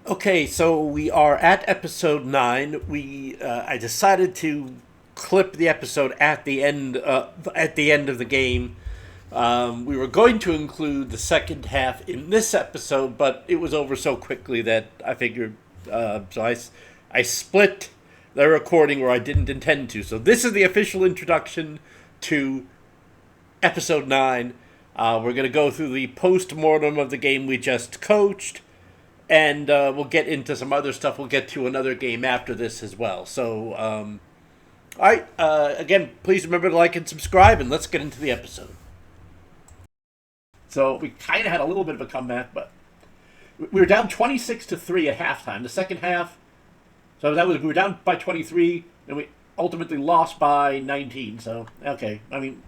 Okay, so we are at episode 9. I decided to clip the episode at the end of the game. We were going to include the second half in this episode, but it was over so quickly that I figured. I split the recording where I didn't intend to. So this is the official introduction to episode 9. We're going to go through the post mortem of the game we just coached, and we'll get into some other stuff. We'll get to another game after this as well. So, all right. Again, please remember to like and subscribe, and let's get into the episode. So we kind of had a little bit of a comeback, but we were down 26-3 at halftime. The second half, so we were down by 23, and we ultimately lost by 19. So okay, I mean,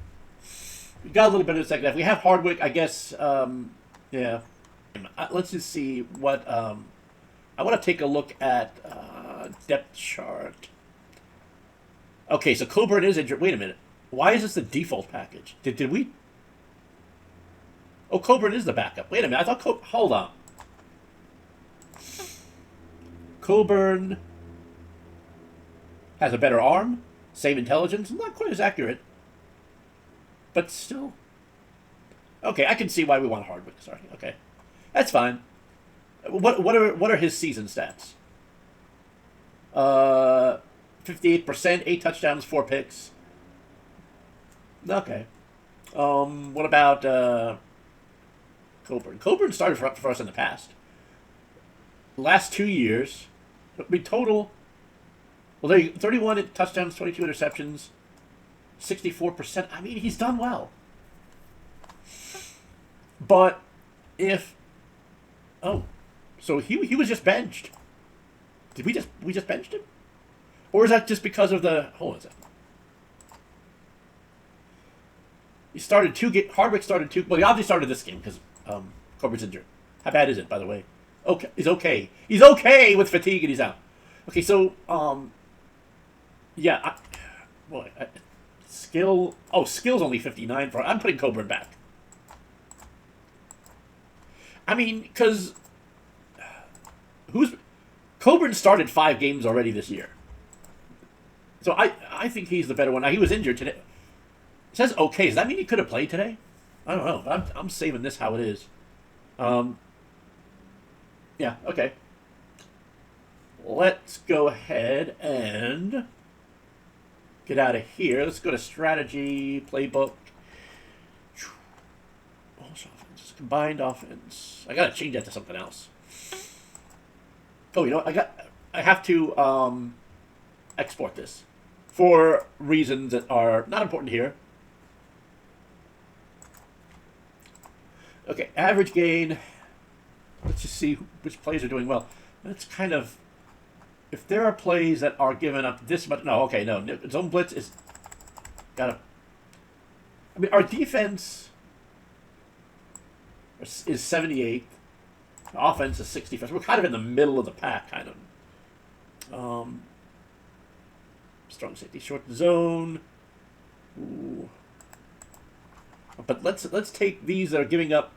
we got a little bit of the second half. We have Hardwick, I guess. Yeah. Let's just see what. I want to take a look at depth chart. Okay, so Coburn is injured. Wait a minute. Why is this the default package? Did we? Oh, Coburn is the backup. Wait a minute. I thought. Hold on. Coburn has a better arm, same intelligence, not quite as accurate, but still. Okay, I can see why we want Hardwick. Sorry. Okay. That's fine. What are his season stats? 58%, 8 touchdowns, 4 picks. Okay. What about Coburn? Coburn started for us in the past. Last 2 years, we total. Well, there 31 touchdowns, 22 interceptions, 64%. I mean, he's done well. But if so he was just benched. Did we just benched him? Or is that just because of the hold on a second. He started 2 games. Hardwick started 2. Well, he obviously started this game because Coburn's injured. How bad is it, by the way? Okay, he's okay. He's okay with fatigue and he's out. Okay, so yeah, skill. Oh, skill's only 59 for. I'm putting Coburn back. I mean, because Coburn started 5 games already this year, so I think he's the better one. Now, he was injured today. It says okay. Does that mean he could have played today? I don't know. But I'm saving this how it is. Yeah. Okay. Let's go ahead and get out of here. Let's go to strategy playbook. Combined offense. I gotta change that to something else. Oh, you know what? I have to export this for reasons that are not important here. Okay, average gain. Let's just see which plays are doing well. That's kind of if there are plays that are giving up this much. No, okay, no. Zone blitz is gotta. I mean, our defense is 78th. Offense is 61st. We're kind of in the middle of the pack, kind of. Strong safety, short zone. Ooh. But let's take these that are giving up.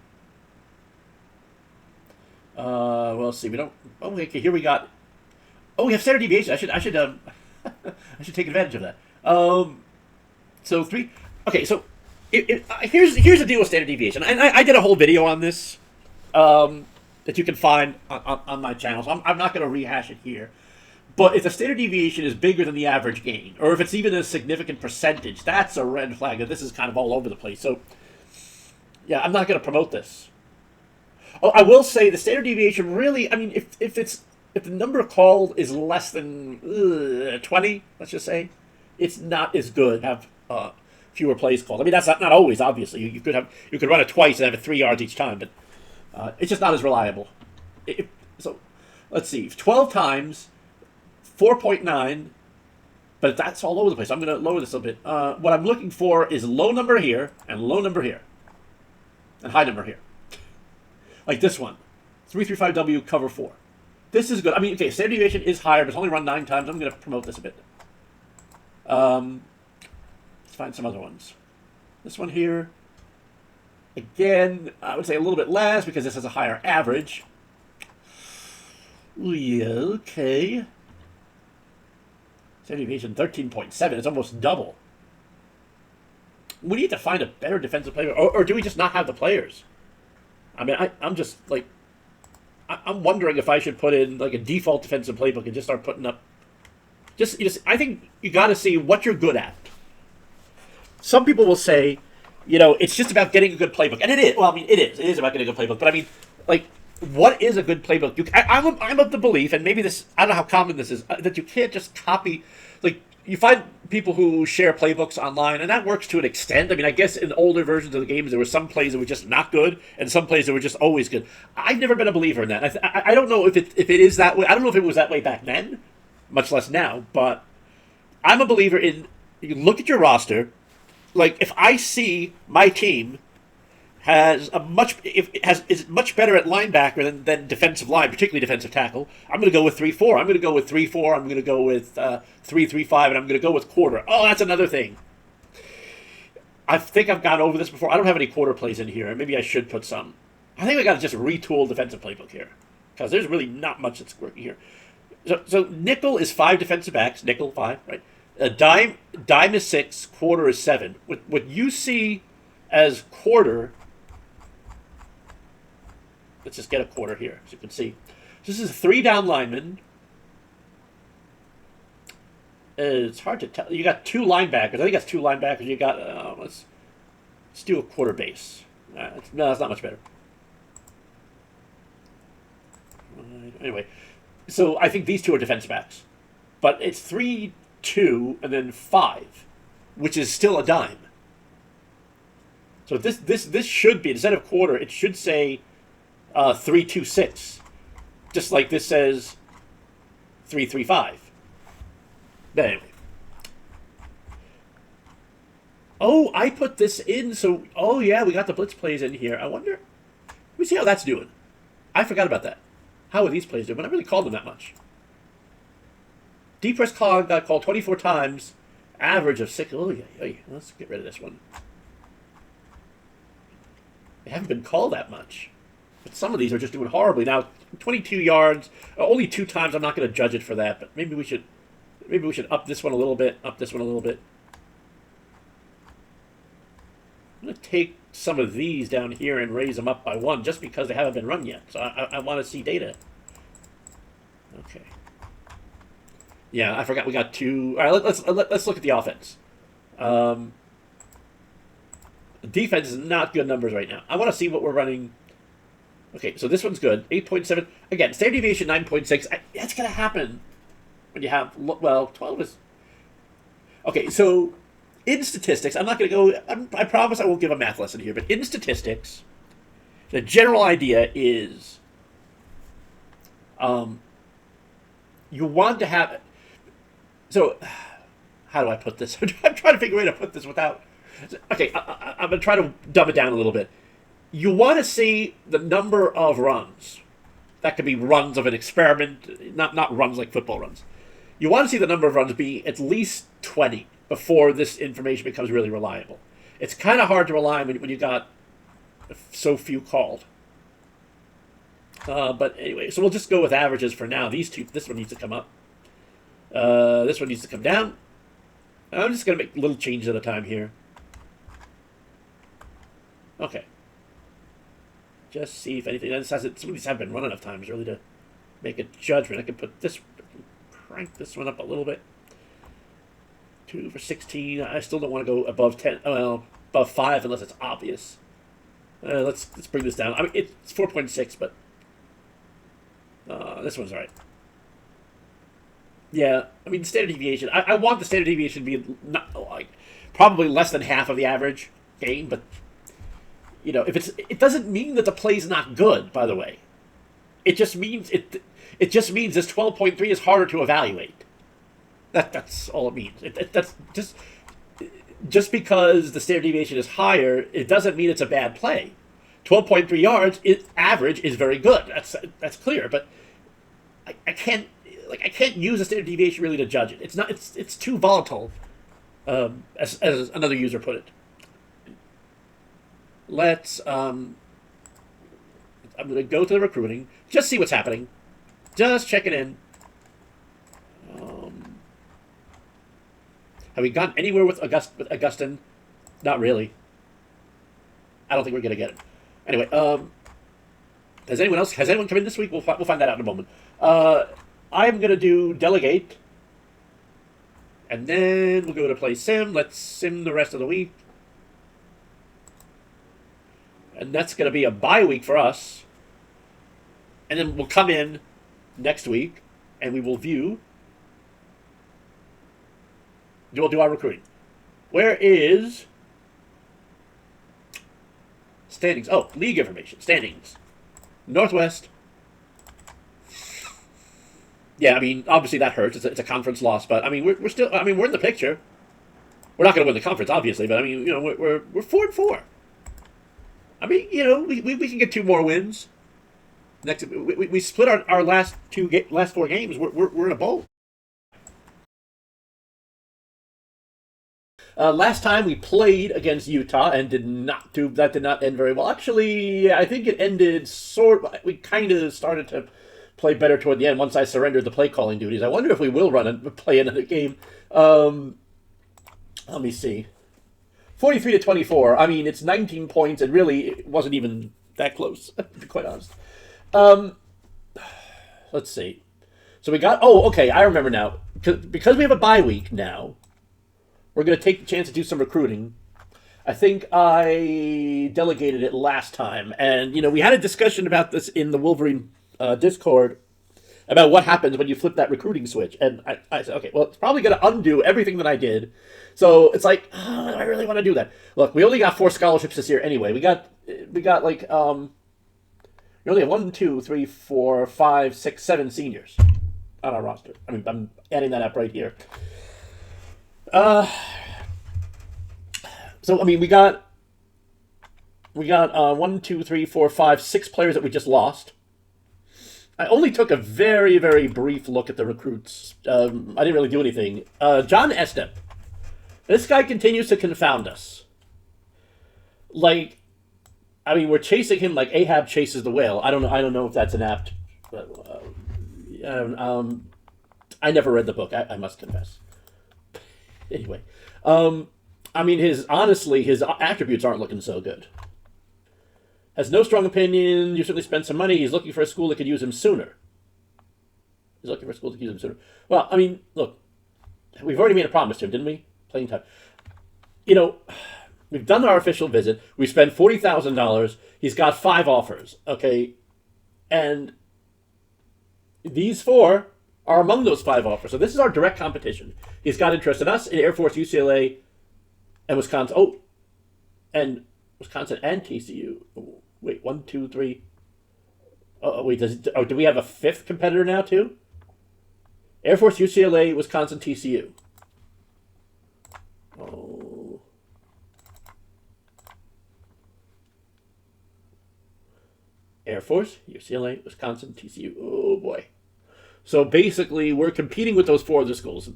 Well, let's see. We don't. Oh, okay. Here we got. Oh, we have standard deviation. I should I should take advantage of that. So 3. Okay, so. Here's the deal with standard deviation, and I did a whole video on this that you can find on my channel, so I'm not going to rehash it here. But if the standard deviation is bigger than the average gain, or if it's even a significant percentage, that's a red flag. And this is kind of all over the place. So, yeah, I'm not going to promote this. Oh, I will say the standard deviation really. I mean, if the number called is less than 20, let's just say, it's not as good. Have fewer plays called. I mean, that's not always, obviously. You could run it twice and have it 3 yards each time, but it's just not as reliable. So, let's see. 12 times, 4.9, but that's all over the place. I'm going to lower this a little bit. What I'm looking for is low number here, and low number here, and high number here. Like this one. 335W, cover 4. This is good. I mean, okay, standard deviation is higher, but it's only run 9 times. I'm going to promote this a bit. Let's find some other ones. This one here. Again, I would say a little bit less because this has a higher average. Yeah, okay. Standard deviation 13.7. It's almost double. We need to find a better defensive player, or do we just not have the players? I mean, I'm just like, I'm wondering if I should put in like a default defensive playbook and just start putting up. I think you got to see what you're good at. Some people will say, it's just about getting a good playbook, and it is. Well, I mean, it is. It is about getting a good playbook, but I mean, like, what is a good playbook? I'm of the belief, and maybe this, I don't know how common this is, that you can't just copy. Like, you find people who share playbooks online, and that works to an extent. I mean, I guess in older versions of the games, there were some plays that were just not good, and some plays that were just always good. I've never been a believer in that. I don't know if it is that way. I don't know if it was that way back then, much less now. But I'm a believer in, you look at your roster. Like, if I see my team is much better at linebacker than defensive line, particularly defensive tackle, I'm going to go with 3-4. I'm going to go with 3-4. I'm going to go with 3-3-5, and I'm going to go with quarter. Oh, that's another thing. I think I've gone over this before. I don't have any quarter plays in here. Maybe I should put some. I think I got to just retool defensive playbook here, because there's really not much that's working here. So nickel is 5 defensive backs. Nickel 5, right? Dime is 6. Quarter is 7. What you see as quarter. Let's just get a quarter here, as you can see. This is 3 down linemen. It's hard to tell. You got 2 linebackers. I think that's 2 linebackers. You got. Let's do a quarter base. No, that's not much better. Anyway, so I think these 2 are defensive backs, but it's 3, 2, and then 5, which is still a dime. So this should be, instead of quarter, it should say 3-2-6, just like this says 3-3-5. But anyway. Oh, I put this in, so, oh yeah, we got the blitz plays in here. I wonder, let me see how that's doing. I forgot about that. How are these plays doing? But I really called them that much. Deep press call got called 24 times, average of 6. Oh, yeah. Let's get rid of this one. They haven't been called that much. But some of these are just doing horribly. Now, 22 yards, only 2 times. I'm not going to judge it for that, but maybe we should up this one a little bit, up this one a little bit. I'm going to take some of these down here and raise them up by 1 just because they haven't been run yet. So I want to see data. Okay. Yeah, I forgot we got 2. All right, let's look at the offense. The defense is not good numbers right now. I want to see what we're running. Okay, so this one's good. 8.7. Again, standard deviation 9.6. That's going to happen when you have, well, 12 is... Okay, so in statistics, I'm not going to go... I promise I won't give a math lesson here, but in statistics, the general idea is you want to have... So, how do I put this? I'm trying to figure out a way to put this without... Okay, I'm going to try to dumb it down a little bit. You want to see the number of runs. That could be runs of an experiment, not runs like football runs. You want to see the number of runs be at least 20 before this information becomes really reliable. It's kind of hard to rely on when you got so few called. But anyway, so we'll just go with averages for now. These 2, this one needs to come up. This one needs to come down. I'm just going to make little changes at a time here. Okay. Just see if anything. Some of these haven't been run enough times really to make a judgment. I can put this, crank this one up a little bit. 2 for 16. I still don't want to go above 10. Well, above 5 unless it's obvious. Let's bring this down. I mean, it's 4.6, but this one's all right. Yeah, I mean, standard deviation. I want the standard deviation to be probably less than half of the average game, but if it doesn't mean that the play's not good. By the way, it just means this 12.3 is harder to evaluate. That's all it means. That's just because the standard deviation is higher, it doesn't mean it's a bad play. 12.3 yards average is very good. That's clear, but I can't use a standard deviation really to judge it. It's too volatile, as another user put it. I'm going to go to the recruiting, just see what's happening. Just checking in. Um, have we gone anywhere with Agustin? Not really. I don't think we're gonna get it. Anyway, has anyone come in this week? We'll find that out in a moment. I'm gonna do delegate, and then we'll go to play sim. Let's sim the rest of the week, and that's gonna be a bye week for us. And then we'll come in next week, and we will view. We'll do our recruiting. Where is standings? Oh, league information. Standings. Northwest. Yeah, I mean, obviously that hurts. It's a conference loss, but I mean, we're still. I mean, we're in the picture. We're not going to win the conference, obviously, but I mean, you know, we're 4-4. I mean, you know, we can get 2 more wins. Next, we split our last 4 games. We're in a bowl. Last time we played against Utah and did not end very well. Actually, I think it ended we kind of started to play better toward the end once I surrendered the play calling duties. I wonder if we will play another game. Let me see. 43-24. I mean, it's 19 points, and really it wasn't even that close, to be quite honest. Let's see. So we got. Oh, okay. I remember now. Because we have a bye week now. We're going to take the chance to do some recruiting. I think I delegated it last time. And, you know, we had a discussion about this in the Wolverine Discord about what happens when you flip that recruiting switch. And I said, okay, well, it's probably going to undo everything that I did. So it's like, do I really want to do that? Look, we only got 4 scholarships this year anyway. We got like, we only have 1, 2, 3, 4, 5, 6, 7 seniors on our roster. I mean, I'm adding that up right here. So I mean, we got 1, 2, 3, 4, 5, 6 players that we just lost. I only took a very, very brief look at the recruits. I didn't really do anything. John Estep. This guy continues to confound us. Like, I mean, we're chasing him like Ahab chases the whale. I don't know if that's an apt. But, I never read the book. I must confess. Anyway, I mean, his attributes aren't looking so good. Has no strong opinion. You certainly spent some money. He's looking for a school that could use him sooner. Well, I mean, look, we've already made a promise to him, didn't we? Playing time. You know, we've done our official visit. We spent $40,000. He's got 5 offers, okay? And these 4 are among those 5 offers. So this is our direct competition. He's got interest in us, in Air Force, UCLA, and Wisconsin. Oh, and Wisconsin and TCU. Oh, wait, 1, 2, 3. Oh, wait, do we have a 5th competitor now, too? Air Force, UCLA, Wisconsin, TCU. Oh. Air Force, UCLA, Wisconsin, TCU. Oh, boy. So basically, we're competing with those 4 other schools.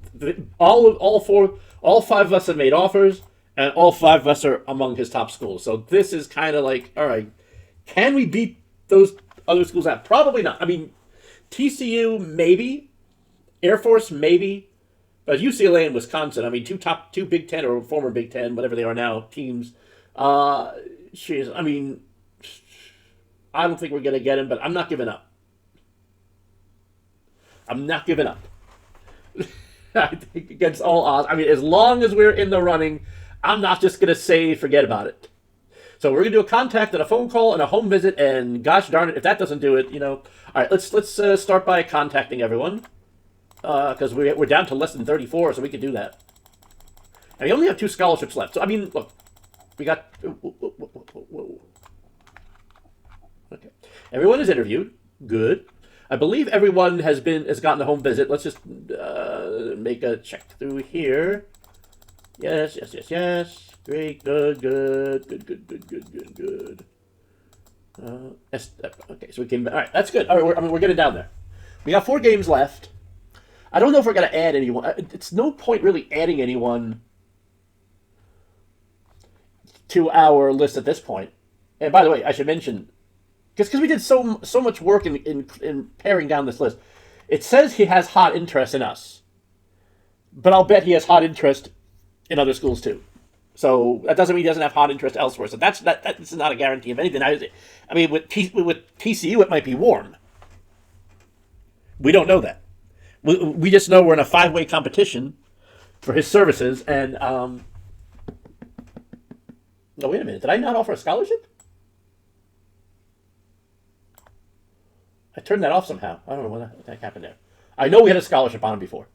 All 5 of us have made offers, and all 5 of us are among his top schools. So this is kind of like, all right, can we beat those other schools out? Probably not. I mean, TCU maybe, Air Force maybe, but UCLA and Wisconsin. I mean, two Big Ten or former Big Ten, whatever they are now, teams. I mean, I don't think we're gonna get him, but I'm not giving up. I think against all odds. I mean, as long as we're in the running, I'm not just going to say forget about it. So we're going to do a contact and a phone call and a home visit, and gosh darn it, if that doesn't do it, you know. All right, let's start by contacting everyone, because we're down to less than 34, so we can do that. And we only have 2 scholarships left. So, I mean, look, we got... Whoa. Okay. Everyone is interviewed. Good. I believe everyone has gotten a home visit. Let's just make a check through here. Yes. Great. Good. Okay, so we came back. All right, that's good. All right, we're getting down there. We got 4 games left. I don't know if we're going to add anyone. It's no point really adding anyone to our list at this point. And by the way, I should mention, because we did so much work in paring down this list. It says he has hot interest in us, but I'll bet he has hot interest in other schools too. So that doesn't mean he doesn't have hot interest elsewhere. So that's not a guarantee of anything. I mean, with TCU, it might be warm. We don't know that. We just know we're in a 5-way competition for his services. And no, wait a minute. Did I not offer a scholarship? I turned that off somehow. I don't know what the heck happened there. I know we had a scholarship on him before.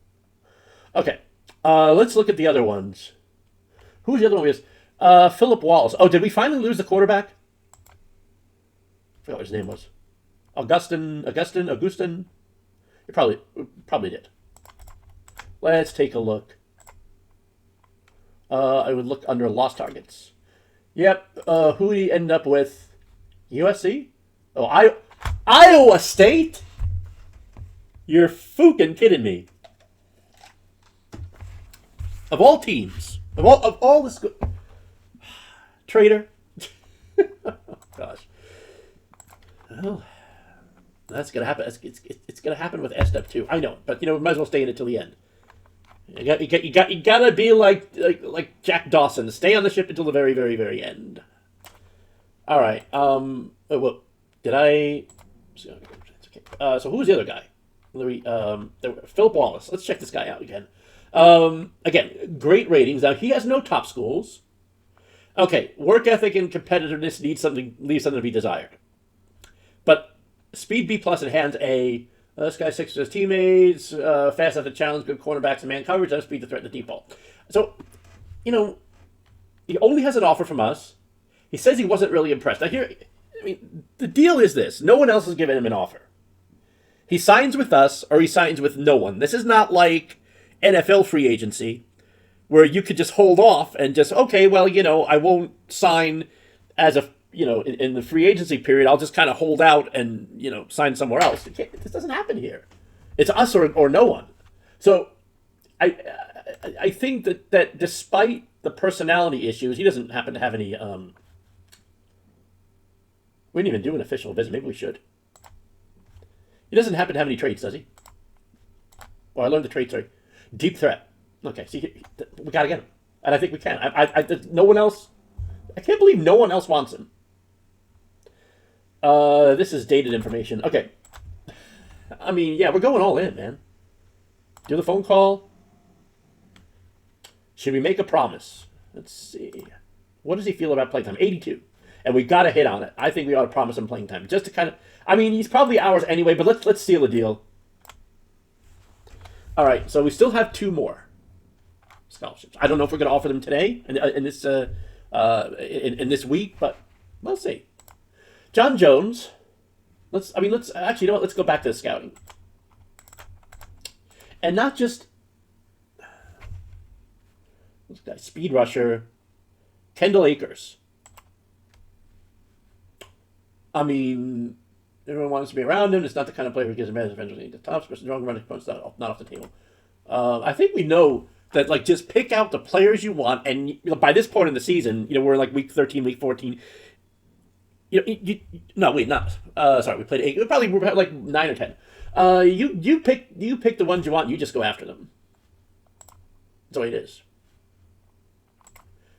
Okay, let's look at the other ones. Who's the other one? Philip Wallace. Oh, did we finally lose the quarterback? I forgot what his name was. Agustin. You probably did. Let's take a look. I would look under lost targets. Yep. Who did he end up with? USC? Oh, Iowa State? You're fucking kidding me. Of all teams. Of all the school, traitor. Oh, gosh. Well, that's gonna happen. It's gonna happen with SDEP too. I know, but we might as well stay in it till the end. You gotta be like Jack Dawson. Stay on the ship until the very, very, very end. All right. Well, did I? Okay. So who's the other guy? Philip Wallace. Let's check this guy out again. Again, great ratings. Now, he has no top schools. Okay, work ethic and competitiveness leaves something to be desired. But speed B+ and hands A. This guy 6 to his teammates, fast enough to challenge, good cornerbacks and man coverage, and speed to threaten the deep ball. So, he only has an offer from us. He says he wasn't really impressed. Now the deal is this. No one else has given him an offer. He signs with us or he signs with no one. This is not like NFL free agency, where you could just hold off and just, okay, well, I won't sign as in the free agency period. I'll just kind of hold out and, sign somewhere else. This doesn't happen here. It's us or no one. So I think that despite the personality issues, he doesn't happen to have any, we didn't even do an official visit. Maybe we should. He doesn't happen to have any traits, does he? Well, I learned the traits, sorry. Deep threat. Okay, see, we gotta get him, and I think we can. No one else. I can't believe no one else wants him. This is dated information. Okay. I mean, yeah, we're going all in, man. Do the phone call. Should we make a promise? Let's see. What does he feel about playing time? 82, and we gotta hit on it. I think we ought to promise him playing time, just to kind of. I mean, he's probably ours anyway, but let's seal the deal. All right, so we still have 2 more scholarships. I don't know if we're going to offer them today in this week, but we'll see. John Jones. Let's actually, let's go back to the scouting, and not just this guy, speed rusher, Kendall Akers. I mean, everyone wants to be around him. It's not the kind of player who gives a man eventually the tops, but strong running points not off the table. I think we know that, just pick out the players you want, and by this point in the season, we're like week 13, week 14. No, wait, not. Sorry, we played 8. Probably we're like 9 or 10. You pick the ones you want. And you just go after them. That's the way it is.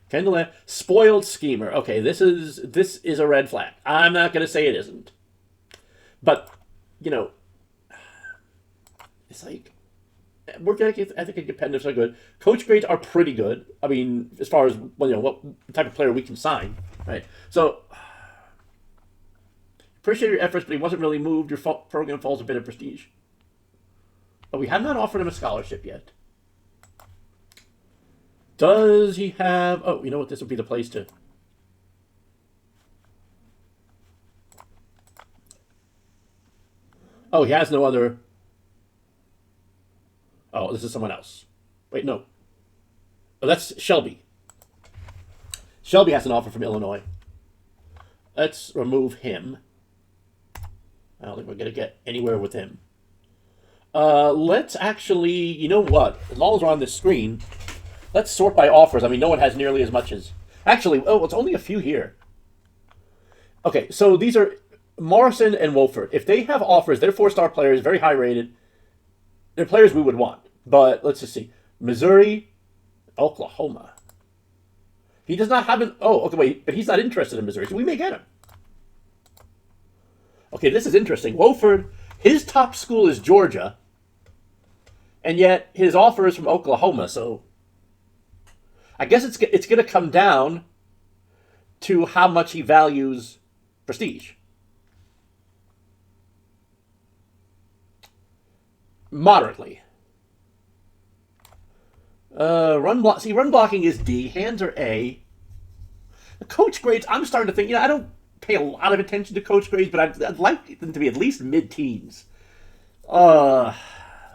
Kendall, spoiled schemer. Okay, this is a red flag. I'm not going to say it isn't. But, it's like, work ethic and competitiveness are good. Coach grades are pretty good. I mean, as far as, what type of player we can sign, right? So, appreciate your efforts, but he wasn't really moved. Your program falls a bit of prestige. But we have not offered him a scholarship yet. Does he have... Oh, you know what? This would be the place to... Oh, he has no other... Oh, this is someone else. Wait, no. Oh, that's Shelby. Shelby has an offer from Illinois. Let's remove him. I don't think we're going to get anywhere with him. Let's actually... You know what? As long as we're on this screen, let's sort by offers. I mean, no one has nearly as much as... Actually, it's only a few here. Okay, so these are... Morrison and Wolford, if they have offers, they're 4-star players, very high rated. They're players we would want. But let's just see. Missouri, Oklahoma. He does not have an... Oh, okay, wait. But he's not interested in Missouri, so we may get him. Okay, this is interesting. Wolford, his top school is Georgia. And yet his offer is from Oklahoma, so... I guess it's going to come down to how much he values prestige. Moderately. Run blocking is D. Hands are A. The coach grades, I'm starting to think, I don't pay a lot of attention to coach grades, but I'd like them to be at least mid-teens.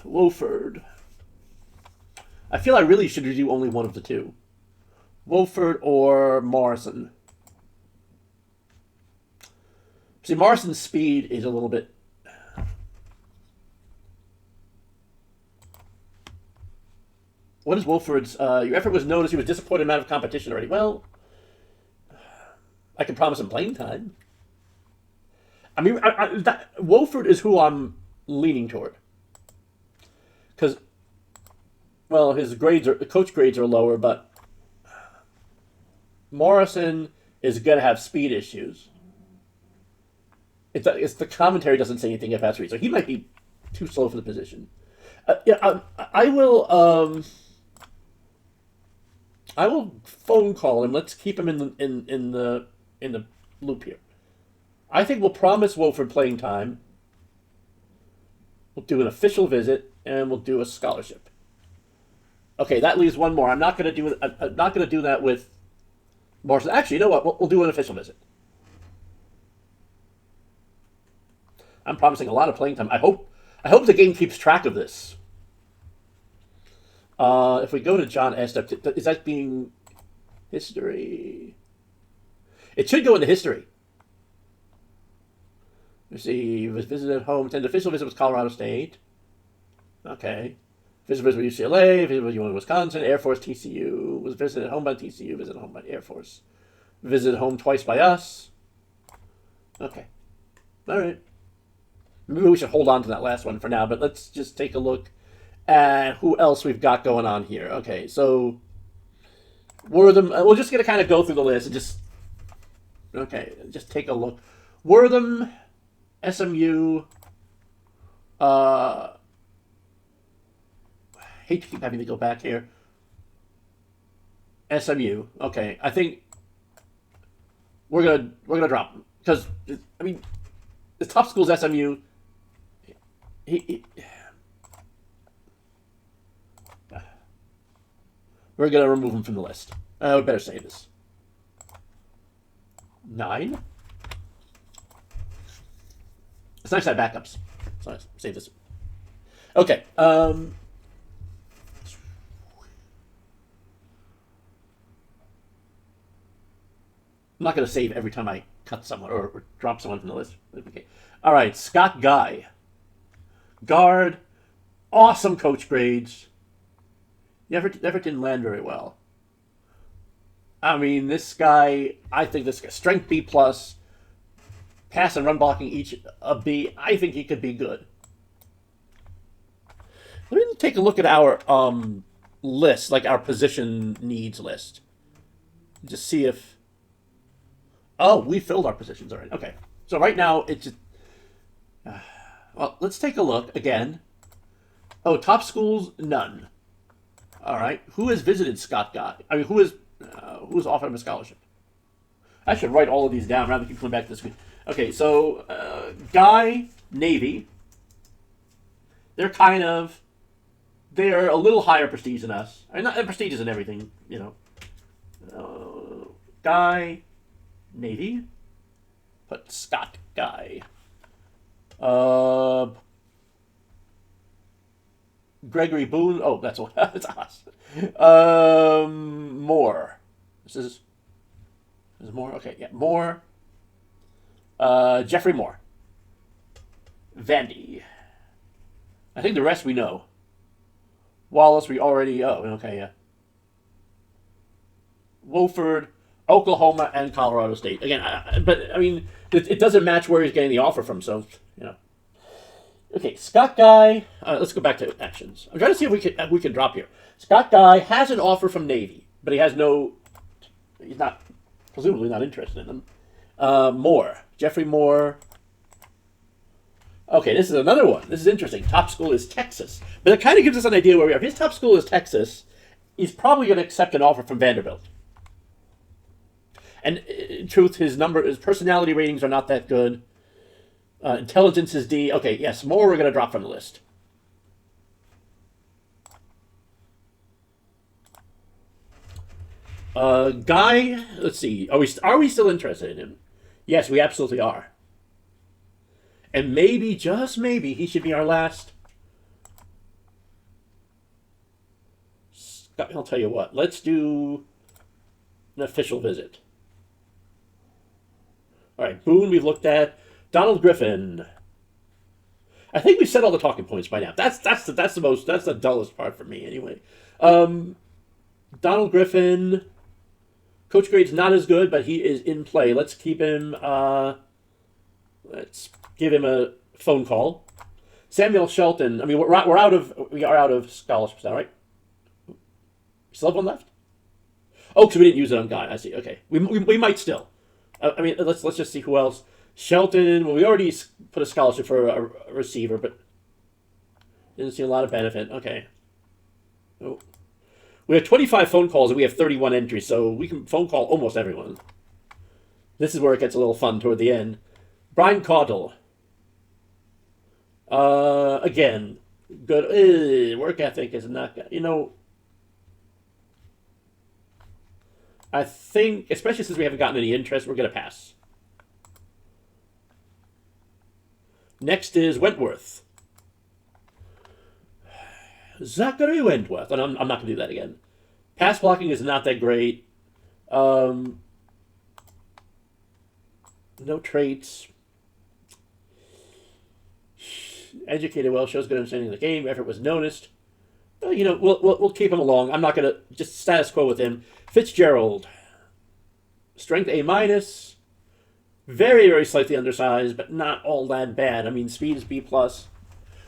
Wolford. I feel I really should do only one of the two. Wolford or Morrison. See, Morrison's speed is a little bit... What is Wolford's? Your effort was noticed. He was disappointed in the amount of competition already. Well, I can promise him playing time. I mean, Wolford is who I'm leaning toward. Because, well, his coach grades are lower, but Morrison is going to have speed issues. It's the commentary doesn't say anything about speed, so he might be too slow for the position. I will phone call him. Let's keep him in the loop here. I think we'll promise Wolford playing time. We'll do an official visit and we'll do a scholarship. Okay, that leaves one more. I'm not going to do that with Morrison. Actually, you know what? We'll do an official visit. I'm promising a lot of playing time. I hope the game keeps track of this. If we go to John Estep, is that being history? It should go into history. Let's see. He was visited home. Attended official visit was Colorado State. Okay. Visit with UCLA. Visit with Wisconsin. Air Force, TCU. Was visited home by TCU. Visited home by Air Force. Visited home twice by us. Okay. All right. Maybe we should hold on to that last one for now, but let's just take a look at who else we've got going on here. Okay, so Wortham, we're just going to kind of go through the list and just take a look. Wortham, SMU, hate to keep having to go back here. SMU, okay, I think we're gonna drop him because I mean the top school's SMU. We're going to remove him from the list. We better save this. 9. It's nice to have backups. So let's save this. Okay. I'm not going to save every time I cut someone or drop someone from the list. Okay. All right. Scott Guy. Guard. Awesome coach grades. Never didn't land very well. I mean, this guy, I think this guy, strength B+, pass and run blocking each a B. I think he could be good. Let me take a look at our list, like our position needs list. Just see if... Oh, we filled our positions already. Okay. So right now, it's just... well, let's take a look again. Oh, top schools, none. All right. Who has visited Scott Guy? I mean, who has offered him a scholarship? I should write all of these down rather than keep coming back to the screen. Okay, so Guy, Navy. They're a little higher prestige than us. I mean, not prestige isn't everything, you know. Guy, Navy. Put Scott Guy. Gregory Boone. Oh, that's us. Moore. This is Moore. Okay, yeah, Moore. Jeffrey Moore. Vandy. I think the rest we know. Wallace, we already... Oh, okay, yeah. Wolford, Oklahoma, and Colorado State. Again, but, I mean, it doesn't match where he's getting the offer from. So you know. Okay, Scott Guy. Let's go back to actions. I'm trying to see if we can drop here. Scott Guy has an offer from Navy, but he has no. He's not presumably not interested in them. Moore, Jeffrey Moore. Okay, this is another one. This is interesting. Top school is Texas, but it kind of gives us an idea where we are. If his top school is Texas, he's probably going to accept an offer from Vanderbilt. And in truth, his personality ratings are not that good. Intelligence is D. Okay, yes, Moore we're going to drop from the list. Guy, let's see. Are we still interested in him? Yes, we absolutely are. And maybe, just maybe, he should be our last. I'll tell you what. Let's do an official visit. All right, Boone we've looked at. Donald Griffin. I think we said all the talking points by now. That's the dullest part for me anyway. Donald Griffin. Coach Grade's not as good, but he is in play. Let's keep him. Let's give him a phone call. Samuel Shelton. I mean, we are out of scholarships now, right? We still have one left. Oh, because we didn't use it on Guy. I see. Okay, we might still. I mean, let's just see who else. Shelton. Well, we already put a scholarship for a receiver, but didn't see a lot of benefit. Okay. Oh. We have 25 phone calls and we have 31 entries, so we can phone call almost everyone. This is where it gets a little fun toward the end. Brian Caudle. Again, good. Work ethic is not good. You know, I think, especially since we haven't gotten any interest, we're going to pass. Next is Wentworth. Zachary Wentworth. And I'm not going to do that again. Pass blocking is not that great. No traits. Educated well, shows good understanding of the game. Effort was noticed. Well, you know, we'll keep him along. I'm not going to just status quo with him. Fitzgerald. Strength A minus. Very, very slightly undersized, but not all that bad. I mean, speed is B plus,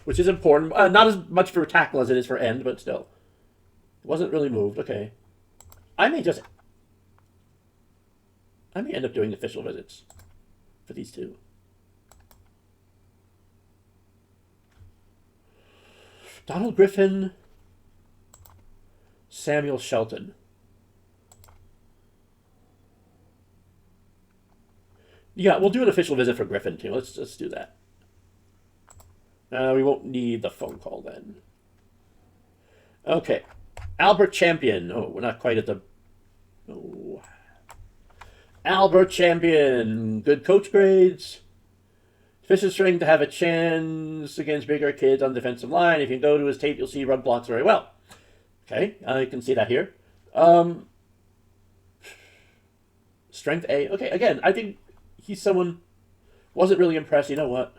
which is important. Not as much for tackle as it is for end, but still. Wasn't really moved. Okay. I may end up doing official visits for these two. Donald Griffin. Samuel Shelton. Yeah, we'll do an official visit for Griffin, too. Let's do that. We won't need the phone call then. Okay. Albert Champion. Oh, we're not quite at the... Oh. Albert Champion. Good coach grades. Fisher's strength to have a chance against bigger kids on the defensive line. If you go to his tape, you'll see he run blocks very well. Okay, I can see that here. Strength A. Okay, again, I think he's someone... Wasn't really impressed. You know what?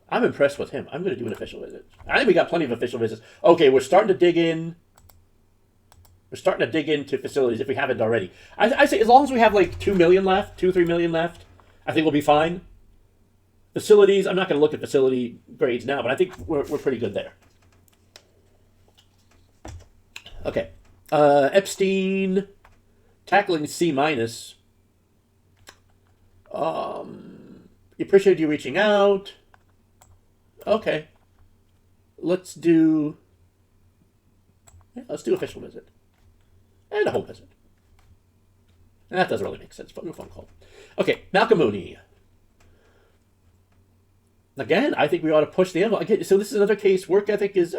I'm impressed with him. I'm going to do an official visit. I think we got plenty of official visits. Okay, we're starting to dig in. We're starting to dig into facilities if we haven't already. I say as long as we have like 2 million left, 2-3 million left, I think we'll be fine. Facilities, I'm not going to look at facility grades now, but I think we're pretty good there. Okay. Epstein, tackling C minus. He appreciated you reaching out. Okay. Let's do official visit. And a home visit. And that doesn't really make sense, but no phone call. Okay, Malcolm Mooney. Again, I think we ought to push the envelope. Okay, so this is another case. Work ethic is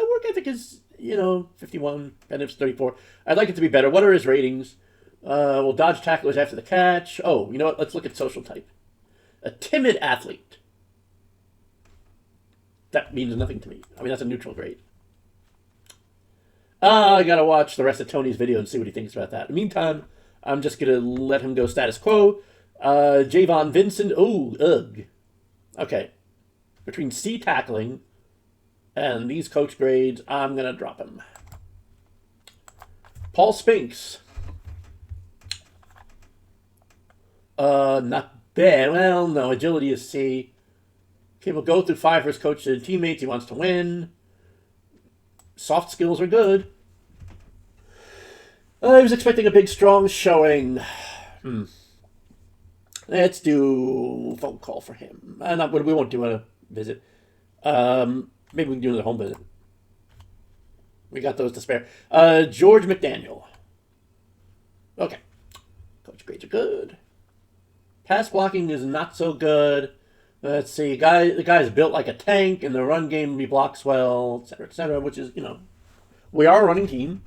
51, benefits 34. I'd like it to be better. What are his ratings? We'll dodge tacklers after the catch. Oh, you know what? Let's look at social type. A timid athlete. That means nothing to me. I mean, that's a neutral grade. I gotta watch the rest of Tony's video and see what he thinks about that. In the meantime, I'm just gonna let him go status quo. Javon Vincent. Oh, ugh. Okay. Between C tackling and these coach grades, I'm gonna drop him. Paul Spinks. Not bad. Well, no, agility is C. Okay, we'll go through 5 for his coach and teammates. He wants to win. Soft skills are good. I was expecting a big, strong showing. Let's do a phone call for him. We won't do a visit. Maybe we can do another home visit. We got those to spare. George McDaniel. Okay. Coach grades are good. Pass blocking is not so good. Let's see. The guy's built like a tank. In the run game, he blocks well, etc., which is, we are a running team.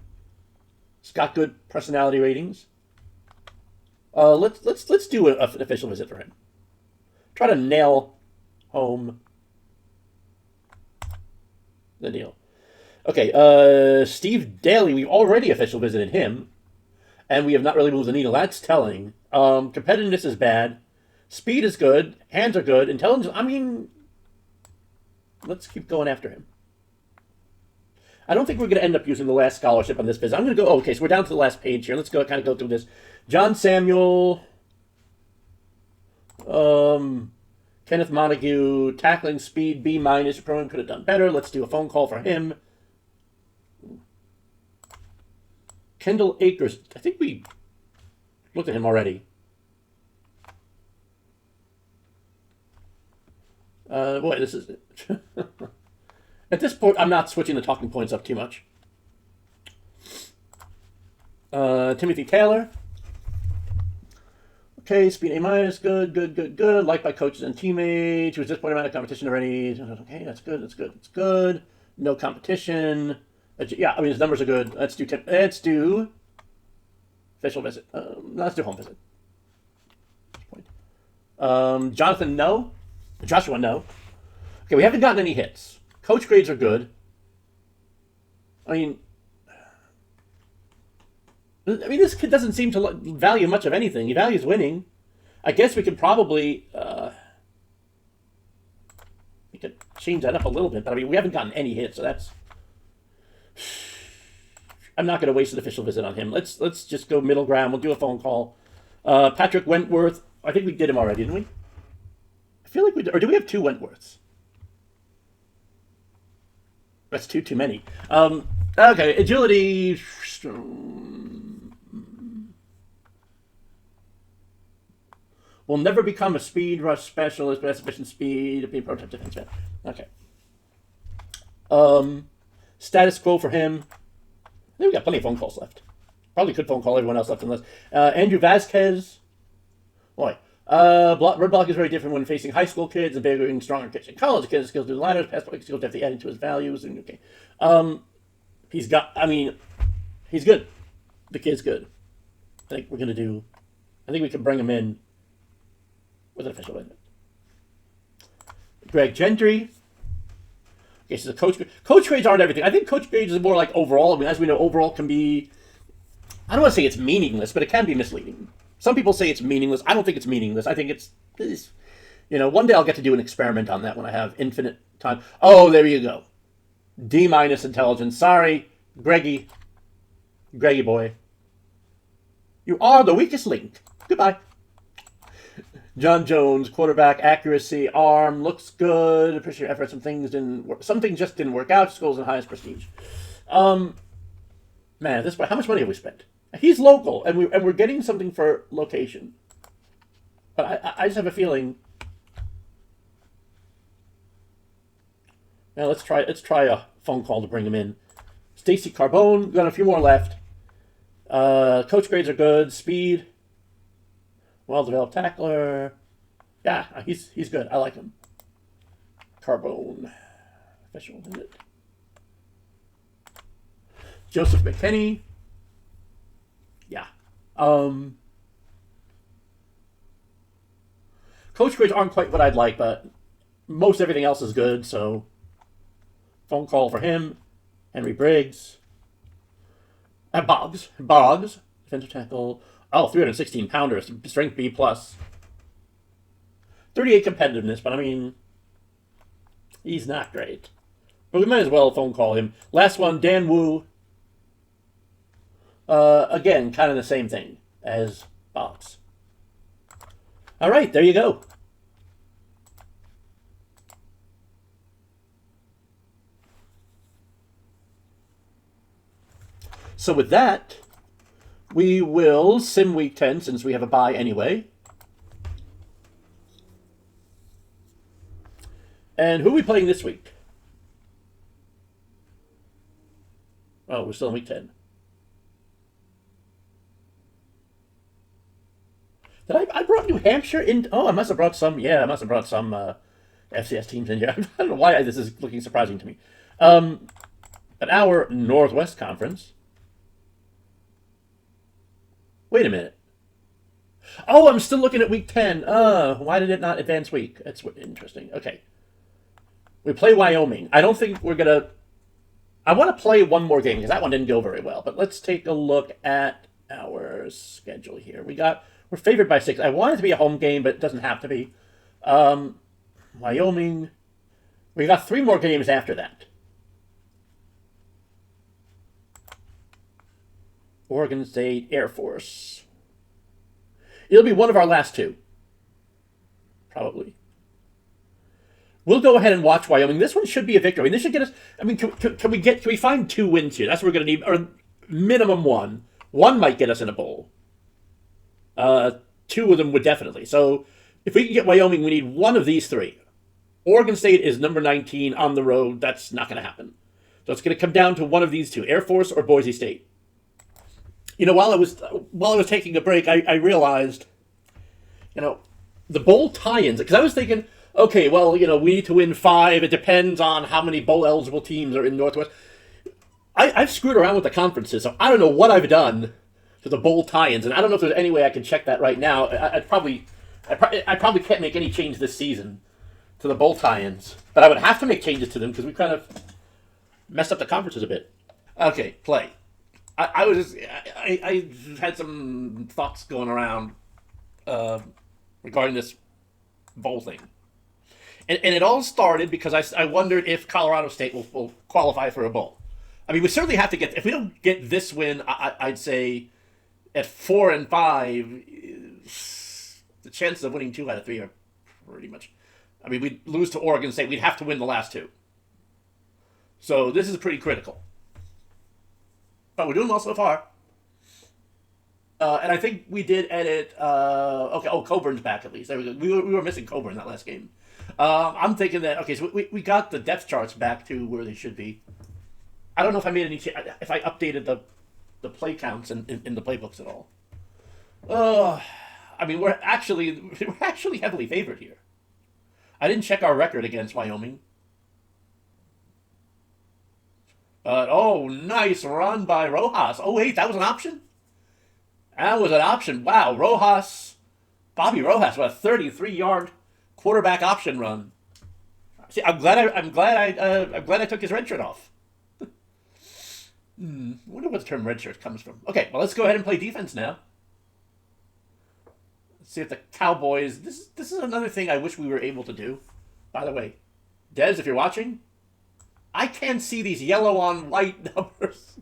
It's got good personality ratings. Let's do an official visit for him. Try to nail home the deal. Okay, Steve Daly, we've already official visited him, and we have not really moved the needle. That's telling. Competitiveness is bad. Speed is good. Hands are good. Intelligence, let's keep going after him. I don't think we're going to end up using the last scholarship on this visit. I'm going to go, okay, so we're down to the last page here. Let's go through this. John Samuel, Kenneth Montague, tackling speed, B-. Your program could have done better. Let's do a phone call for him. Kendall Akers, I think we looked at him already. Boy, this is it. At this point, I'm not switching the talking points up too much. Timothy Taylor. Okay, speed A-, good. Liked by coaches and teammates. He was disappointed about the competition already. Okay, that's good. No competition. Yeah, his numbers are good. Let's do official visit. Let's do home visit. Jonathan, no. Joshua, no. Okay, we haven't gotten any hits. Coach grades are good. This kid doesn't seem to value much of anything. He values winning. I guess we could probably change that up a little bit, but we haven't gotten any hits, so that's. I'm not going to waste an official visit on him. Let's just go middle ground. We'll do a phone call. Patrick Wentworth. I think we did him already, didn't we? I feel like we did. Or do we have 2 Wentworths? That's too many. Okay, agility. Will never become a speed rush specialist, but has sufficient speed to be a prototype defense man. Okay. Status quo for him. I think we got plenty of phone calls left. Probably could phone call everyone else left on the list. Andrew Vasquez. Boy. Red block is very different when facing high school kids and bigger and stronger kids. In college, kids skills do the liners, pass blocking skills have to add into his values. And okay. He's good. The kid's good. I think we can bring him in with an official visit. Greg Gentry. Okay, so the coach grades aren't everything. I think coach grades is more like overall. As we know, overall can be, I don't want to say it's meaningless, but it can be misleading. Some people say it's meaningless. I don't think it's meaningless. I think it's one day I'll get to do an experiment on that when I have infinite time. Oh, there you go. D- intelligence. Sorry, Greggy boy. You are the weakest link. Goodbye. John Jones, quarterback, accuracy, arm, looks good. Appreciate your effort. Some things just didn't work out. Schools and highest prestige. Man, at this point, how much money have we spent? He's local, and we're getting something for location. But I just have a feeling. Now let's try a phone call to bring him in. Stacy Carbone, we've got a few more left. Coach grades are good. Speed. Well-developed tackler. Yeah, he's good. I like him. Carbone. Official, isn't it? Joseph McKinney. Yeah. Coach grades aren't quite what I'd like, but most everything else is good, so phone call for him. Henry Briggs. Boggs. Defensive tackle. Oh, 316-pounder, strength B+. 38 competitiveness, but he's not great. But we might as well phone call him. Last one, Dan Wu. Again, kind of the same thing as Boggs. All right, there you go. So with that, we will sim week 10 since we have a bye anyway. And who are we playing this week? Oh, we're still in week 10. I brought New Hampshire in. Oh, I must have brought some. Yeah, I must have brought some FCS teams in here. I don't know why this is looking surprising to me. But our Northwest Conference. Wait a minute. Oh, I'm still looking at week 10. Why did it not advance week? That's interesting. Okay. We play Wyoming. I don't think we're going to... I want to play one more game because that one didn't go very well. But let's take a look at our schedule here. We're favored by 6. I want it to be a home game, but it doesn't have to be. Wyoming. We got 3 more games after that. Oregon State, Air Force. It'll be one of our last 2. Probably. We'll go ahead and watch Wyoming. This one should be a victory. I mean, this should get us... I mean, can we find 2 wins here? That's what we're going to need. Or minimum 1. 1 might get us in a bowl. 2 of them would definitely. So if we can get Wyoming, we need 1 of these 3. Oregon State is number 19 on the road. That's not going to happen. So it's going to come down to 1 of these 2, Air Force or Boise State. You know, while I was taking a break, I realized, the bowl tie-ins, because I was thinking, okay, well, we need to win 5. It depends on how many bowl-eligible teams are in Northwest. I've screwed around with the conferences, so I don't know what I've done to the bowl tie-ins, and I don't know if there's any way I can check that right now. I probably can't make any change this season to the bowl tie-ins, but I would have to make changes to them because we kind of messed up the conferences a bit. Okay, play. I had some thoughts going around regarding this bowl thing. And it all started because I wondered if Colorado State will qualify for a bowl. I mean, we certainly have to get... If we don't get this win, I'd say at 4-5, the chances of winning 2 out of 3 are pretty much... I mean, we'd lose to Oregon State. We'd have to win the last 2. So this is pretty critical. But we're doing well so far. And I think we did edit... okay, Coburn's back at least. There we go. We were missing Coburn that last game. I'm thinking that... Okay, so we got the depth charts back to where they should be. I don't know if I made any... If I updated the play counts in the playbooks at all. I mean, we're actually heavily favored here. I didn't check our record against Wyoming. But, nice run by Rojas. Oh, wait, that was an option? That was an option. Wow, Bobby Rojas, what a 33-yard quarterback option run. See, I'm glad I took his red shirt off. I wonder what the term red shirt comes from. Okay, well, let's go ahead and play defense now. Let's see if the Cowboys... This is another thing I wish we were able to do. By the way, Dez, if you're watching... I can't see these yellow on white numbers.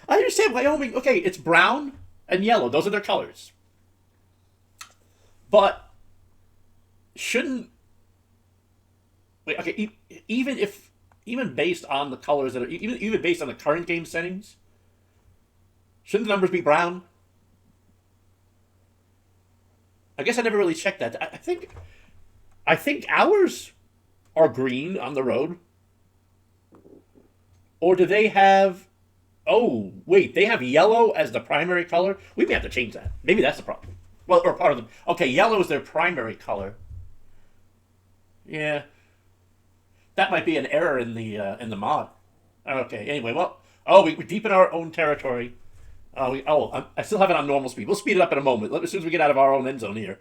I understand Wyoming. Okay, it's brown and yellow. Those are their colors. But shouldn't... Wait, okay, even based on the colors that are... Even based on the current game settings, shouldn't the numbers be brown? I guess I never really checked that. I think ours are green on the road. Or do they have... Oh, wait, they have yellow as the primary color? We may have to change that. Maybe that's the problem. Well, or part of the... Okay, yellow is their primary color. Yeah. That might be an error in the mod. Okay, anyway, well... we're deep in our own territory. I still have it on normal speed. We'll speed it up in a moment, as soon as we get out of our own end zone here.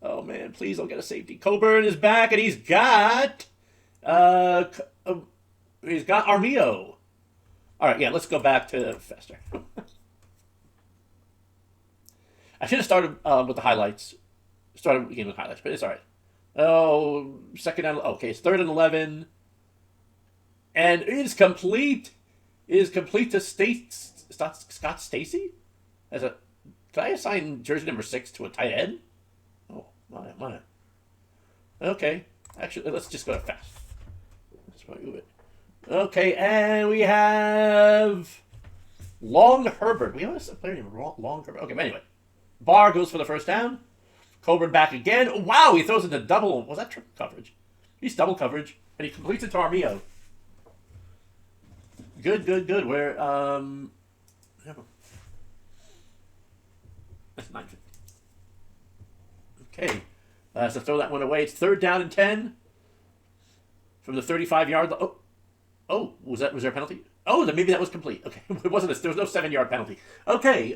Oh, man, please don't get a safety. Coburn is back, and he's got... He's got Armio. All right, yeah, let's go back to faster. I should have started with the highlights. Started again with highlights, but it's all right. Oh, second down. Okay, it's 3rd and 11. And it is complete. It is complete to Scott Stacy? Did I assign jersey number 6 to a tight end? Oh, Come on. Okay. Actually, let's just go fast. Let's move it. Okay, and we have Long Herbert. We have a player named Long Herbert. Okay, but anyway. Barr goes for the first down. Coburn back again. Wow, he throws into double. Was that triple coverage? He's double coverage. And he completes it to Armio. Good. Where, that's 9-50. Okay. So throw that one away. It's 3rd down and 10. From the 35-yard line. Oh, was there a penalty? Oh, then maybe that was complete. Okay. It wasn't there was no 7-yard penalty. Okay.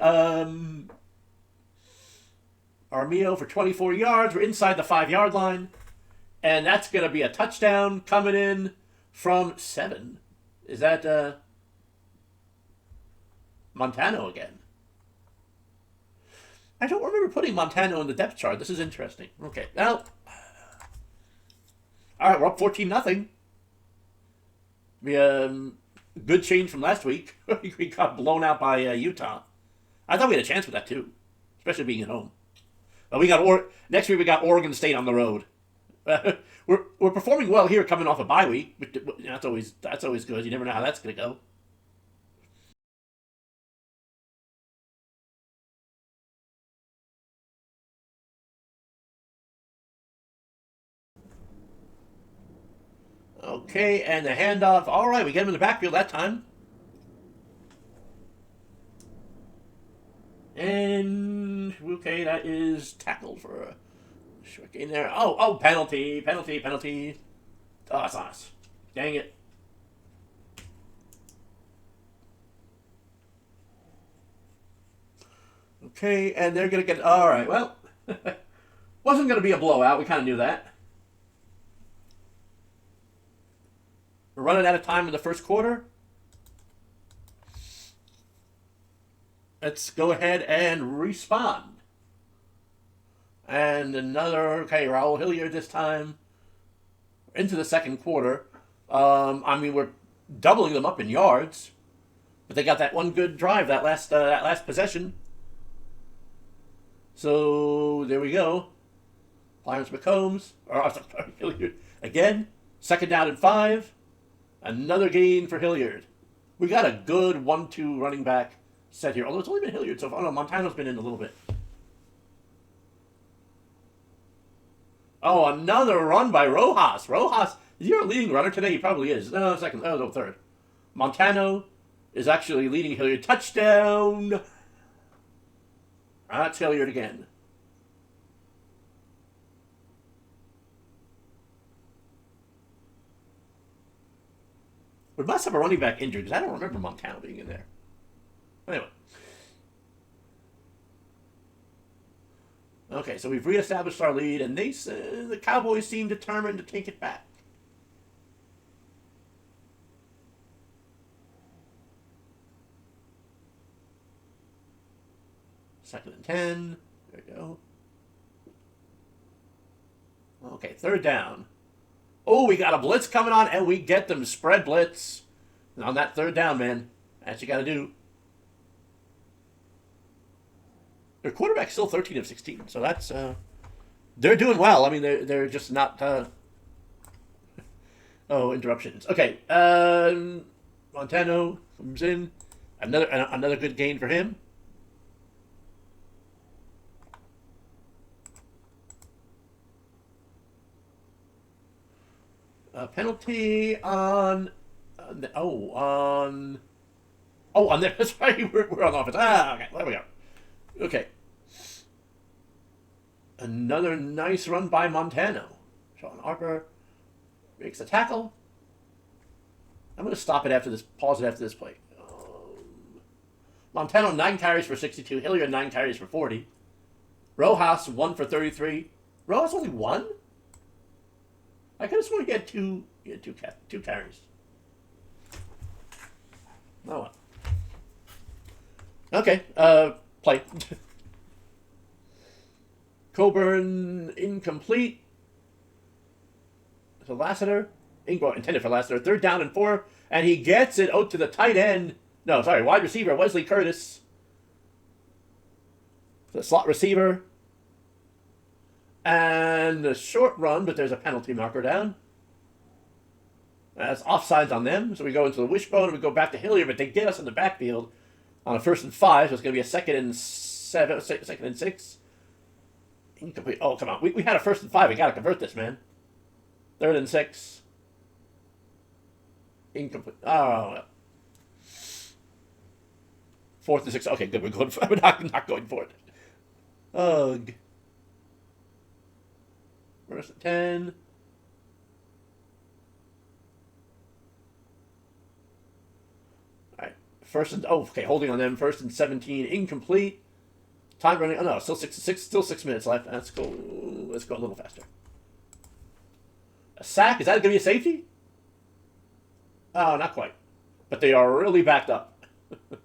Armio for 24 yards. We're inside the 5-yard line. And that's going to be a touchdown coming in from 7. Is that Montano again? I don't remember putting Montano in the depth chart. This is interesting. Okay. Well, all right, we're up 14-0. We good change from last week. We got blown out by Utah. I thought we had a chance with that too, especially being at home. But we got next week. We got Oregon State on the road. We're performing well here, coming off a bye week. But that's always good. You never know how that's going to go. Okay, and the handoff. All right, we get him in the backfield that time. And, okay, that is tackled for a short gain there. Oh, penalty. Oh, that's nice. Dang it. Okay, and they're going to get... All right, well, wasn't going to be a blowout. We kind of knew that. We're running out of time in the first quarter. Let's go ahead and respond. And another, okay, Raul Hilliard this time. Into the second quarter. I mean, we're doubling them up in yards. But they got that one good drive, that last possession. So, there we go. Clarence McCombs. Sorry, Hilliard. Again, 2nd down and 5. Another gain for Hilliard. We got a good 1-2 running back set here. Although it's only been Hilliard so far. Oh, no, Montano's been in a little bit. Oh, another run by Rojas. Rojas, is he our leading runner today? He probably is. No, second. Oh, no, 3rd. Montano is actually leading Hilliard. Touchdown! That's Hilliard again. We must have a running back injured because I don't remember Montano being in there. Anyway. Okay, so we've reestablished our lead, and the Cowboys seem determined to take it back. Second and 10. There we go. Okay, 3rd down. Oh, we got a blitz coming on, and we get them spread blitz. And on that 3rd down, man, that's what you got to do. Their quarterback's still 13 of 16, so that's they're doing well. I mean, they're just not. Oh, interruptions. Okay, Montano comes in. Another good gain for him. Penalty on on there. That's right. We're on offense. Okay. There we go. Okay. Another nice run by Montano. Sean Harper makes the tackle. I'm going to stop it after this. Pause it after this play. Montano 9 carries for 62. Hilliard 9 carries for 40. Rojas 1 for 33. Rojas only 1. I could have sworn he had two carries. Oh well. Okay, play. Coburn incomplete. To Lassiter. Intended for Lassiter. 3rd down and 4. And he gets it out to the tight end. No, sorry, wide receiver, Wesley Curtis. The slot receiver. And a short run, but there's a penalty marker down. That's offsides on them. So we go into the wishbone and we go back to Hilliard, but they get us in the backfield on a 1st and 5. So it's going to be a 2nd and 7, 2nd and 6. Incomplete. Oh, come on. We had a 1st and 5. We got to convert this, man. 3rd and 6. Incomplete. Oh, 4th and 6. Okay, good. We're going for, we're not going for it. Ugh. 1st and 10. First and okay, holding on them. 1st and 17, incomplete. Time running. Oh no, still 6 minutes left. Let's go. Let's go a little faster. A sack. Is that going to be a safety? Oh, not quite. But they are really backed up. All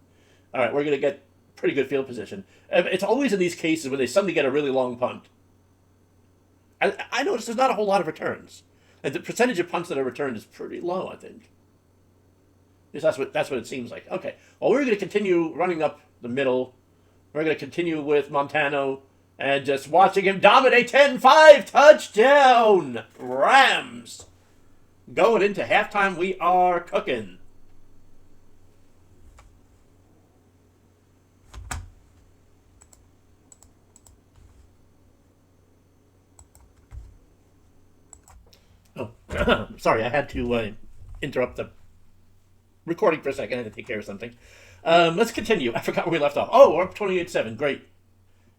right, we're going to get pretty good field position. It's always in these cases when they suddenly get a really long punt. I notice there's not a whole lot of returns, and the percentage of punts that are returned is pretty low, I think. That's what it seems like. Okay. Well, we're going to continue running up the middle. We're going to continue with Montano and just watching him dominate. 10-5 touchdown Rams. Going into halftime, we are cooking. Oh, sorry, I had to interrupt the recording for a second. I had to take care of something. Let's continue. I forgot where we left off. Oh, we're up 28-7. Great.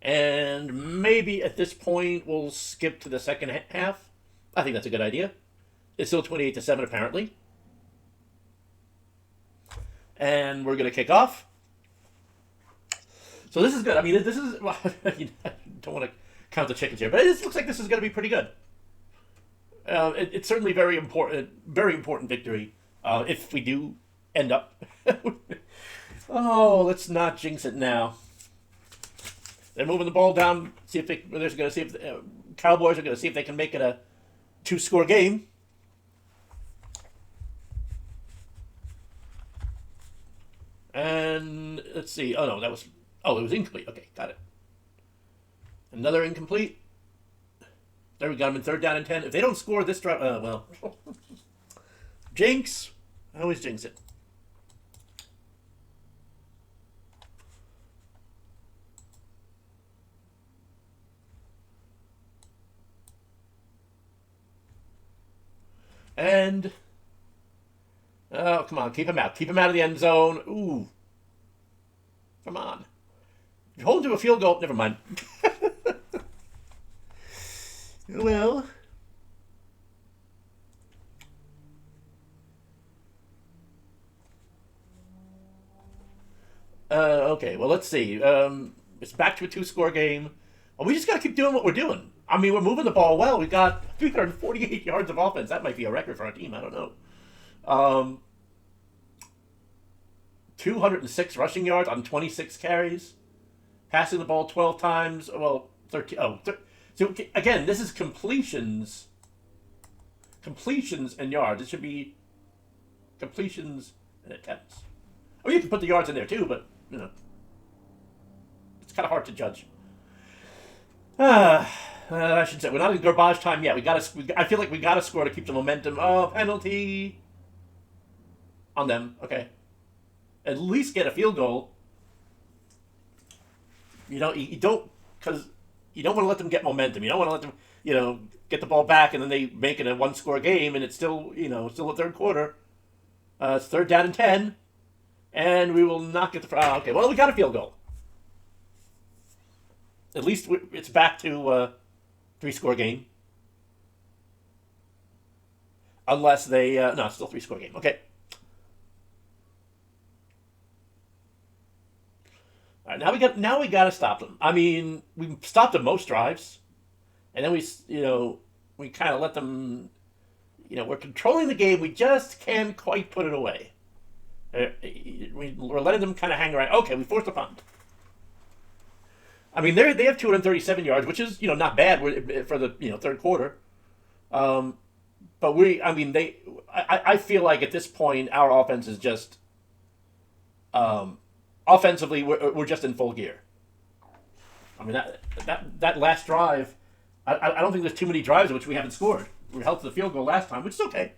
And maybe at this point we'll skip to the second half. I think that's a good idea. It's still 28-7 apparently. And we're going to kick off. So this is good. I mean, this is... Well, I don't want to count the chickens here, but it looks like this is going to be pretty good. It's certainly very important victory if we do end up. Oh, let's not jinx it now. They're moving the ball down. See if they're going to see if the Cowboys are going to see if they can make it a 2-score game. And let's see. Oh no, it was incomplete. Okay, got it. Another incomplete. There we got them in 3rd down and 10. If they don't score this drive, well, jinx. I always jinx it. And oh, come on, keep him out. Keep him out of the end zone. Ooh, come on. If you hold him to a field goal, never mind. Well, okay. Well, let's see. It's back to a 2-score game. Well, we just got to keep doing what we're doing. I mean, we're moving the ball well. We got 348 yards of offense. That might be a record for our team. I don't know. 206 rushing yards on 26 carries. Passing the ball 12 times. Well, 13. So again, this is completions and yards. It should be completions and attempts. I mean, you can put the yards in there too, but you know, it's kind of hard to judge. I should say we're not in garbage time yet. I feel like we gotta score to keep the momentum. Oh, penalty on them. Okay, at least get a field goal. You don't because you don't want to let them get momentum. You don't want to let them, get the ball back and then they make it a 1-score game and it's still a 3rd quarter. It's 3rd down and 10, and we will not get the. Okay, well we got a field goal. At least it's back to a 3-score game. Unless they no, it's still 3-score game. Okay. All right, now we got to stop them. I mean, we stopped them most drives, and then we kind of let them. We're controlling the game. We just can't quite put it away. We're letting them kind of hang around. Okay, we forced a punt. I mean, they have 237 yards, which is not bad for the 3rd quarter. But I feel like at this point our offense is just. Offensively, we're just in full gear. I mean that last drive, I don't think there's too many drives in which we haven't scored. We were held to the field goal last time, which is okay.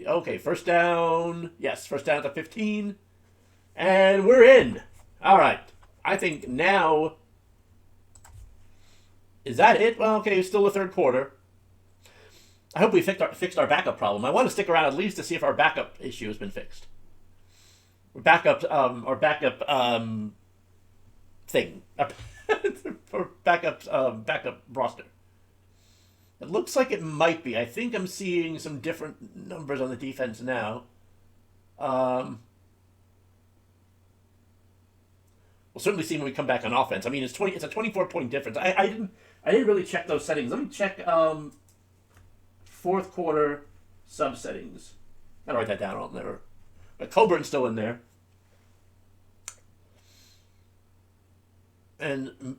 Okay, first down. Yes, first down at the 15. And we're in. All right. I think now... Is that it? Well, okay, it's still the third quarter. I hope we fixed our backup problem. I want to stick around at least to see if our backup issue has been fixed. Our backup thing. Or backup roster. It looks like it might be. I think I'm seeing some different numbers on the defense now. We'll certainly see when we come back on offense. I mean, it's a 24-point difference. I didn't really check those settings. Let me check fourth quarter sub settings. Gotta write that down. I'll never. But Coburn's still in there. And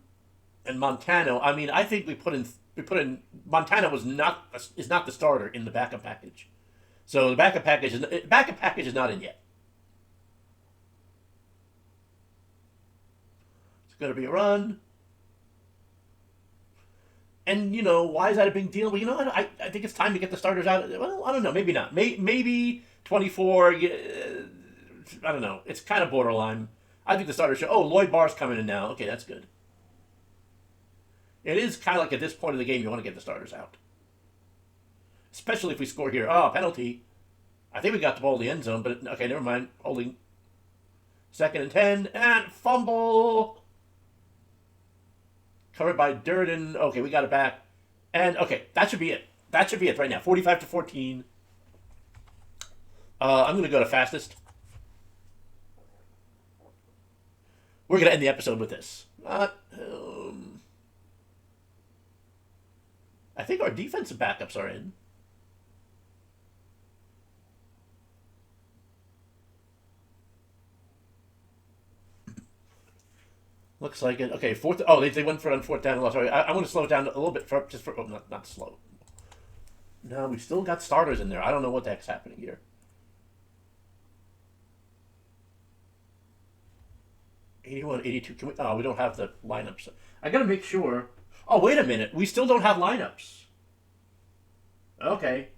Montano. I mean, I think we put in Montana is not the starter in the backup package, so the backup package is not in yet. It's going to be a run, and why is that a big deal? Well, I think it's time to get the starters out. Well, I don't know, maybe not. Maybe 24. I don't know. It's kind of borderline. I think the starters should. Oh, Lloyd Barr's coming in now. Okay, that's good. It is kind of like at this point of the game, you want to get the starters out. Especially if we score here. Oh, penalty. I think we got the ball in the end zone, but okay, never mind. Holding. 2nd and 10, and fumble. Covered by Durden. Okay, we got it back. And, okay, that should be it. That should be it right now. 45-14. I'm going to go to fastest. We're going to end the episode with this. I think our defensive backups are in. Looks like it. Okay, fourth. Oh, they went for it on fourth down. Sorry, I want to slow it down a little bit not slow. No, we still got starters in there. I don't know what the heck's happening here. 81, 82. Can we? Oh, we don't have the lineups. I gotta make sure. Oh, wait a minute. We still don't have lineups. Okay.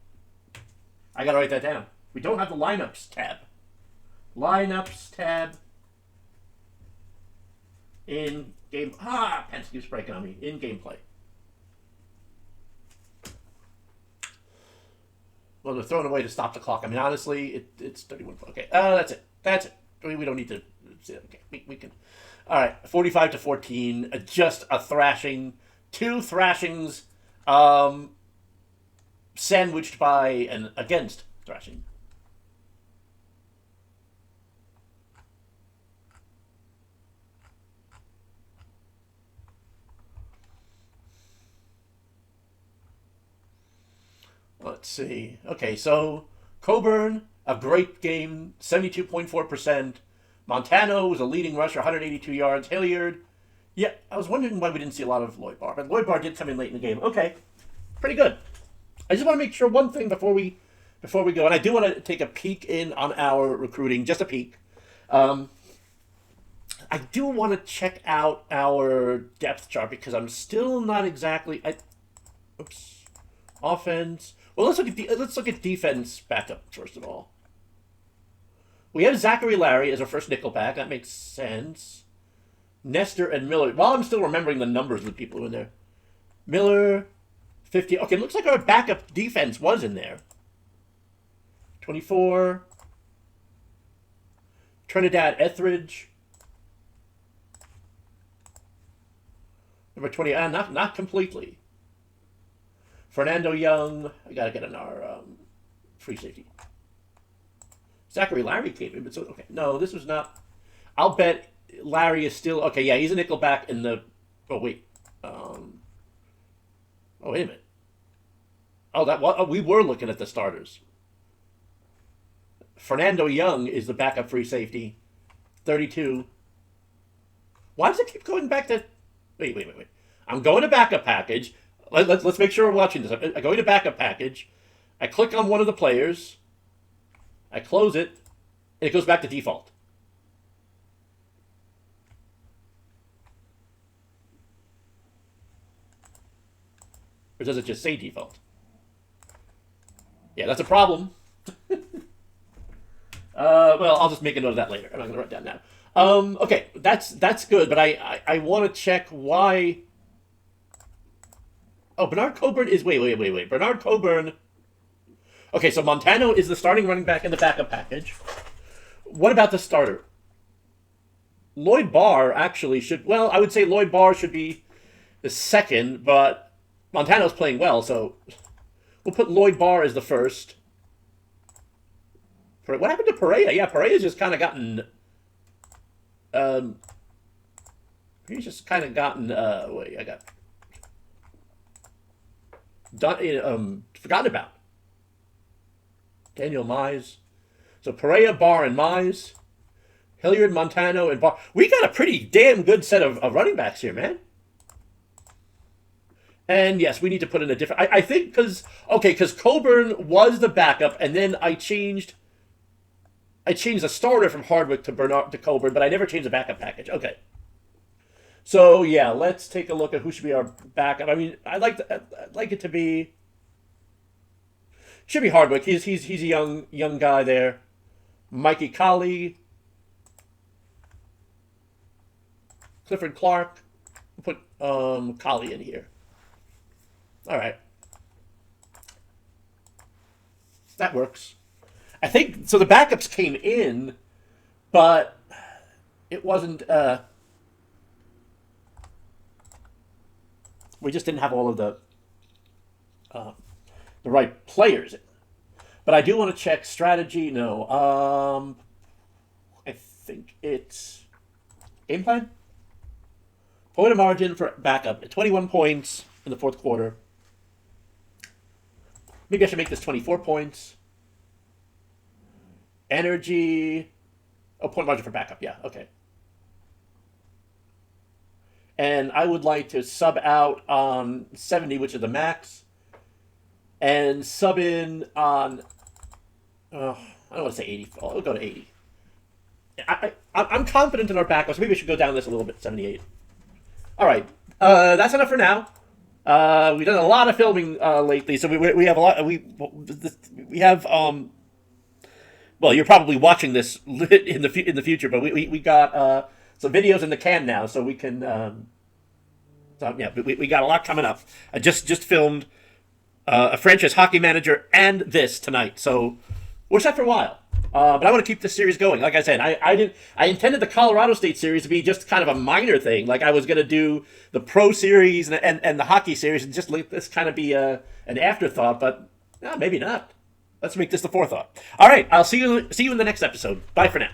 I gotta write that down. We don't have the lineups tab. Lineups tab. In game. Penske keeps breaking on me. In gameplay. Well, they're throwing away to stop the clock. I mean, honestly, it's 31. Okay. That's it. That's it. We don't need to. Okay. We can. All right. 45-14. Just a thrashing. 2 thrashings, sandwiched by and against thrashing. Let's see. Okay, so Coburn, a great game, 72.4%. Montano was a leading rusher, 182 yards. Hilliard. Yeah, I was wondering why we didn't see a lot of Lloyd Barr, but Lloyd Barr did come in late in the game. Okay, pretty good. I just want to make sure one thing before we go, and I do want to take a peek in on our recruiting, just a peek. I do want to check out our depth chart because I'm still not exactly. Offense. Well, let's look at defense backup first of all. We have Zachary Larry as our first nickelback. That makes sense. Nestor and Miller. While I'm still remembering the numbers of the people in there. Miller, 50. Okay, looks like our backup defense was in there. 24. Trinidad Etheridge. Number 20. Not completely. Fernando Young. I gotta get on our free safety. Zachary Larry came in, but so okay. No, this was not. I'll bet Larry is still okay. Yeah, he's a nickelback in the. Oh wait. Oh wait a minute. We were looking at the starters. Fernando Young is the backup free safety, 32. Why does it keep going back to? Wait. I'm going to backup package. Let's make sure we're watching this. I'm going to backup package. I click on one of the players. I close it, and it goes back to default. Or does it just say default? Yeah, that's a problem. Well, I'll just make a note of that later. I'm not going to write that down now. Okay, that's good, but I want to check why. Oh, Bernard Coburn is wait. Bernard Coburn. Okay, so Montano is the starting running back in the backup package. What about the starter? Lloyd Barr actually should. Well, I would say Lloyd Barr should be the second, but Montano's playing well, so we'll put Lloyd Barr as the first. What happened to Perea? Yeah, Perea's just kind of gotten. He's just kind of gotten. Wait, I got. Forgotten about. Daniel Mize. So Perea, Barr, and Mize. Hilliard, Montano, and Barr. We got a pretty damn good set of running backs here, man. And yes, we need to put in a different. I think because Coburn was the backup, and then I changed the starter from Hardwick to Bernard to Coburn, but I never changed the backup package. Okay. So yeah, let's take a look at who should be our backup. I mean, I'd like it to be. Should be Hardwick. He's a young guy there. Mikey Colley, Clifford Clark. Put Colley in here. All right, that works. I think so. The backups came in, but it wasn't. We just didn't have all of the right players. But I do want to check strategy. No, I think it's game plan. Point of margin for backup at 21 points in the fourth quarter. Maybe I should make this 24 points. Energy. Oh, point margin for backup. Yeah, okay. And I would like to sub out on 70, which is the max. And sub in on, I don't want to say 80. I'll go to 80. I'm confident in our backup, so maybe we should go down this a little bit, 78. All right. That's enough for now. We've done a lot of filming lately, so we have a lot. We have well, you're probably watching this in the future, but we got some videos in the can now, so we can. So yeah, we got a lot coming up. I just filmed a franchise hockey manager and this tonight, so we're set for a while. But I want to keep this series going. Like I said, I intended the Colorado State series to be just kind of a minor thing. Like I was going to do the pro series and the hockey series and just let this kind of be an afterthought, but maybe not. Let's make this the forethought. All right, I'll see you in the next episode. Bye for now.